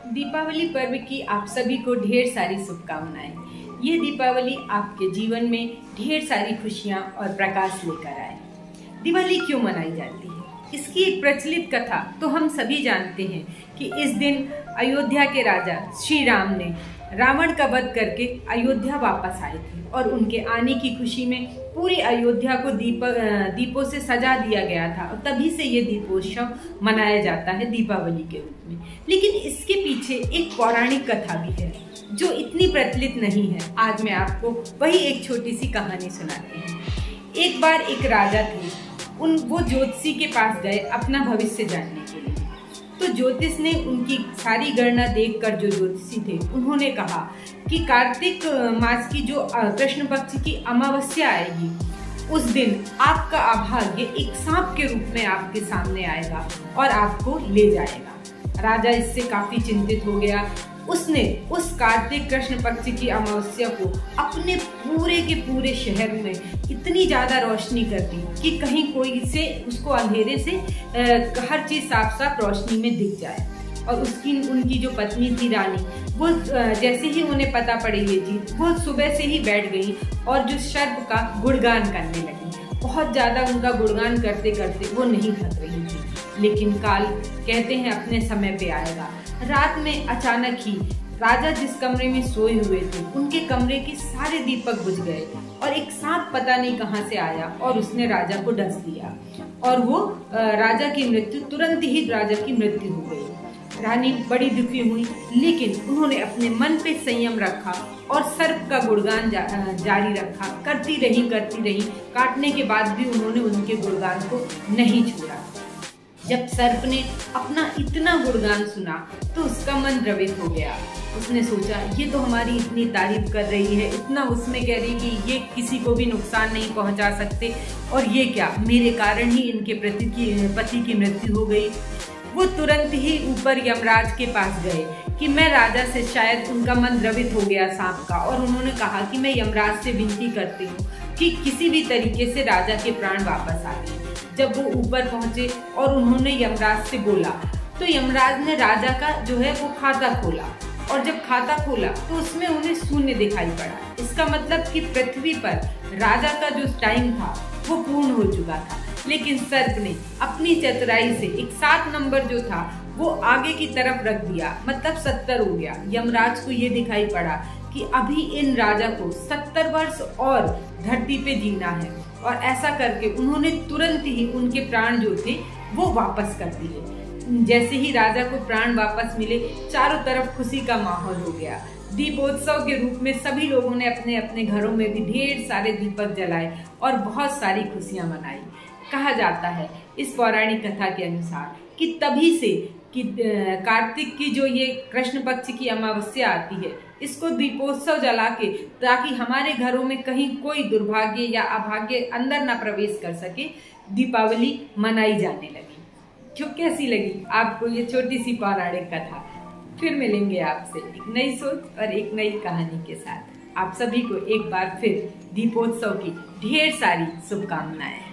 दीपावली पर्व की आप सभी को ढेर सारी शुभकामनाएं। ये दीपावली आपके जीवन में ढेर सारी खुशियां और प्रकाश लेकर आए। दिवाली क्यों मनाई जाती है? इसकी एक प्रचलित कथा तो हम सभी जानते हैं कि इस दिन अयोध्या के राजा श्री राम ने रावण का वध करके अयोध्या वापस आए थे और उनके आने की खुशी में पूरी अयोध्या को दीपों से सजा दिया गया था और तभी से ये दीपोत्सव मनाया जाता है दीपावली के रूप में। लेकिन इसके पीछे एक पौराणिक कथा भी है जो इतनी प्रचलित नहीं है। आज मैं आपको वही एक छोटी सी कहानी सुनाती हूँ। एक बार एक राजा थे, वो ज्योतिषी के पास गए अपना भविष्य जानने के लिए। तो ज्योतिष ने उनकी सारी गणना देखकर, जो ज्योतिषी थे, उन्होंने कहा कि कार्तिक मास की जो कृष्ण पक्ष की अमावस्या आएगी उस दिन आपका अभाग्य एक सांप के रूप में आपके सामने आएगा और आपको ले जाएगा। राजा इससे काफी चिंतित हो गया। उसने उस कार्तिक कृष्ण पक्ष की अमावस्या को अपने पूरे के पूरे शहर में इतनी ज्यादा रोशनी कर दी कि कहीं कोई से उसको अंधेरे से हर चीज साफ साफ रोशनी में दिख जाए। और उनकी जो पत्नी थी रानी, वो जैसे ही उन्हें पता पड़े ये चीज, वो सुबह से ही बैठ गई और जो सर्प का गुणगान करने लगी। बहुत ज्यादा उनका गुणगान करते करते वो नहीं थक रही थी। लेकिन काल कहते हैं अपने समय पे आएगा। रात में अचानक ही राजा जिस कमरे में सोए हुए थे उनके कमरे के सारे दीपक बुझ गए और एक सांप पता नहीं कहां से आया और उसने राजा को डस दिया और वो राजा की मृत्यु, तुरंत ही राजा की मृत्यु हो गई। रानी बड़ी दुखी हुई, लेकिन उन्होंने अपने मन पे संयम रखा और सर्प का गुणगान जारी रखा। करती रही। काटने के बाद भी उन्होंने उनके गुणगान को नहीं छोड़ा। जब सर्प ने अपना इतना गुणगान सुना तो उसका मन द्रवित हो गया। उसने सोचा, ये तो हमारी इतनी तारीफ कर रही है, इतना उसमें कह रही कि ये किसी को भी नुकसान नहीं पहुंचा सकते, और ये क्या, मेरे कारण ही इनके पति की मृत्यु हो गई। वो तुरंत ही ऊपर यमराज के पास गए कि मैं राजा से, शायद उनका मन द्रवित हो गया सांप का, और उन्होंने कहा कि मैं यमराज से विनती करती हूँ कि किसी भी तरीके से राजा के प्राण वापस आ गए। जब वो ऊपर पहुंचे और उन्होंने यमराज से बोला तो यमराज ने राजा का जो है वो खाता खोला, और जब खाता खोला तो उसमें उन्हें शून्य दिखाई पड़ा। इसका मतलब कि पृथ्वी पर राजा का जो टाइम था वो पूर्ण हो चुका था। लेकिन सर्प ने अपनी चतुराई से एक 7 नंबर जो था वो आगे की तरफ रख दिया, मतलब 70 हो गया। यमराज को ये दिखाई पड़ा कि अभी इन राजा को 70 वर्ष और धरती पे जीना है, और ऐसा करके उन्होंने तुरंत ही उनके प्राण जो थे वो वापस कर दिए। जैसे ही राजा को प्राण वापस मिले, चारों तरफ खुशी का माहौल हो गया। दीपोत्सव के रूप में सभी लोगों ने अपने अपने घरों में भी ढेर सारे दीपक जलाए और बहुत सारी खुशियां मनाई। कहा जाता है इस पौराणिक कथा के अनुसार कि तभी से कि कार्तिक की जो ये कृष्ण पक्ष की अमावस्या आती है, इसको दीपोत्सव जला के, ताकि हमारे घरों में कहीं कोई दुर्भाग्य या अभाग्य अंदर ना प्रवेश कर सके, दीपावली मनाई जाने लगी। क्यों, कैसी लगी आपको ये छोटी सी पौराणिक कथा? फिर मिलेंगे आपसे एक नई सोच और एक नई कहानी के साथ। आप सभी को एक बार फिर दीपोत्सव की ढेर सारी शुभकामनाएं।